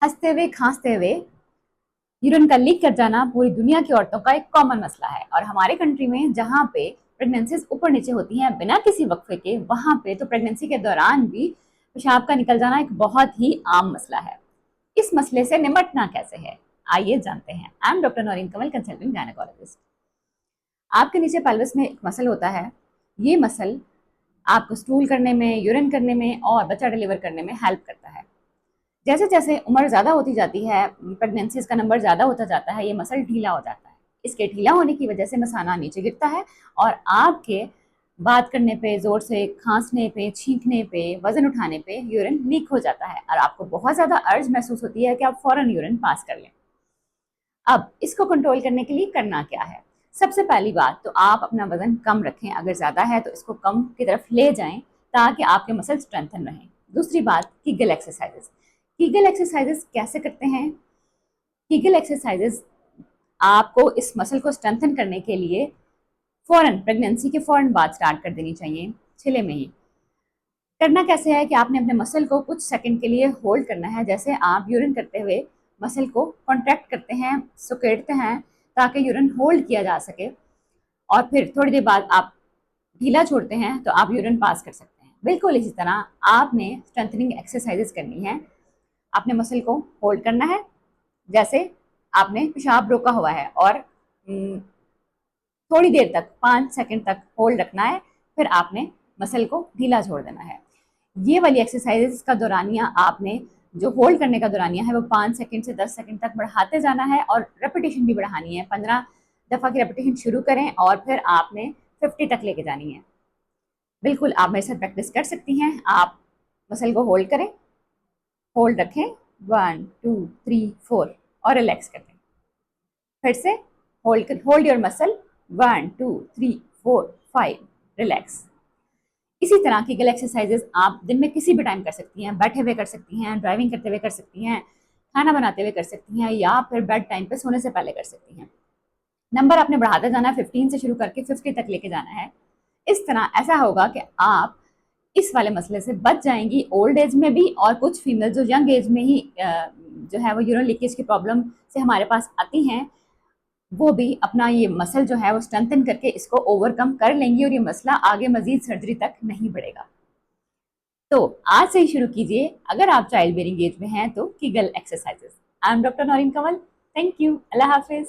हंसते हुए खांसते हुए यूरिन का लीक कर जाना पूरी दुनिया की औरतों का एक कॉमन मसला है। और हमारे कंट्री में जहाँ पे प्रेगनेंसीज ऊपर नीचे होती हैं बिना किसी वक्फे के, वहां पे तो प्रेगनेंसी के दौरान भी पेशाब का निकल जाना एक बहुत ही आम मसला है। इस मसले से निपटना कैसे है, आइए जानते हैं। I am doctor Naureen Kamal, consultant gynaecologist. आपके नीचे पेल्विस में एक मसल होता है। ये मसल आपको स्टूल करने में, यूरिन करने में और बच्चा डिलीवर करने में हेल्प करता है। जैसे जैसे उम्र ज़्यादा होती जाती है, प्रेगनेंसीज का नंबर ज़्यादा होता जाता है, ये मसल ढीला हो जाता है। इसके ढीला होने की वजह से मसाना नीचे गिरता है और आपके बात करने पे, ज़ोर से खांसने पे, छींकने पे, वजन उठाने पे यूरिन लीक हो जाता है और आपको बहुत ज़्यादा अर्ज महसूस होती है कि आप फ़ौरन यूरिन पास कर लें। अब इसको कंट्रोल करने के लिए करना क्या है? सबसे पहली बात तो आप अपना वजन कम रखें, अगर ज़्यादा है तो इसको कम की तरफ ले जाएं ताकि आपके मसल स्ट्रेंथन रहें। दूसरी बात, कीगल एक्सरसाइजेस। कीगल एक्सरसाइजेस कैसे करते हैं? कीगल एक्सरसाइजेस आपको इस मसल को स्ट्रेंथन करने के लिए फ़ौरन प्रेगनेंसी के फ़ौरन बाद स्टार्ट कर देनी चाहिए, छिले में ही। करना कैसे है कि आपने अपने मसल को कुछ सेकंड के लिए होल्ड करना है। जैसे आप यूरिन करते हुए मसल को कॉन्ट्रैक्ट करते हैं, सुकेड़ते हैं ताकि यूरिन होल्ड किया जा सके, और फिर थोड़ी देर बाद आप ढीला छोड़ते हैं तो आप यूरिन पास कर सकते हैं। बिल्कुल इसी तरह आपने स्ट्रेंथनिंग एक्सरसाइजेस करनी है। आपने मसल को होल्ड करना है, जैसे आपने पेशाब रोका हुआ है और थोड़ी देर तक 5 सेकंड तक होल्ड रखना है, फिर आपने मसल को ढीला छोड़ देना है। ये वाली एक्सरसाइजेस का दौरानिया आपने जो होल्ड करने का दौरानिया है वो 5 सेकंड से 10 सेकंड तक बढ़ाते जाना है और रेपिटेशन भी बढ़ानी है। 15 दफ़ा की रेपिटेशन शुरू करें और फिर आपने 50 तक लेके जानी है। बिल्कुल आप मेरे साथ प्रैक्टिस कर सकती हैं। आप मसल को होल्ड करें, होल्ड रखें, 1 2 3 4 और रिलैक्स कर दें। फिर से होल्ड योर मसल, 1 2 3 4 5, रिलैक्स। इसी तरह की गल एक्सरसाइजेस आप दिन में किसी भी टाइम कर सकती हैं। बैठे हुए कर सकती हैं, ड्राइविंग करते हुए कर सकती हैं, खाना बनाते हुए कर सकती हैं, या फिर बेड टाइम पे सोने से पहले कर सकती हैं। नंबर आपने बढ़ाते जाना है, 15 से शुरू करके 50 तक लेके जाना है। इस तरह ऐसा होगा कि आप इस वाले मसले से बच जाएंगी ओल्ड एज में भी, और कुछ फीमेल जो यंग एज में ही जो है वो यूरिन लीकेज की प्रॉब्लम से हमारे पास आती हैं, वो भी अपना ये मसल जो है वो स्ट्रेंथन करके इसको ओवरकम कर लेंगी और ये मसला आगे मजीद सर्जरी तक नहीं बढ़ेगा। तो आज से ही शुरू कीजिए। अगर आप चाइल्ड बेयरिंग एज में हैं तो Kegel exercises. I am doctor Naureen Kanwal. Thank you. Allah Hafiz.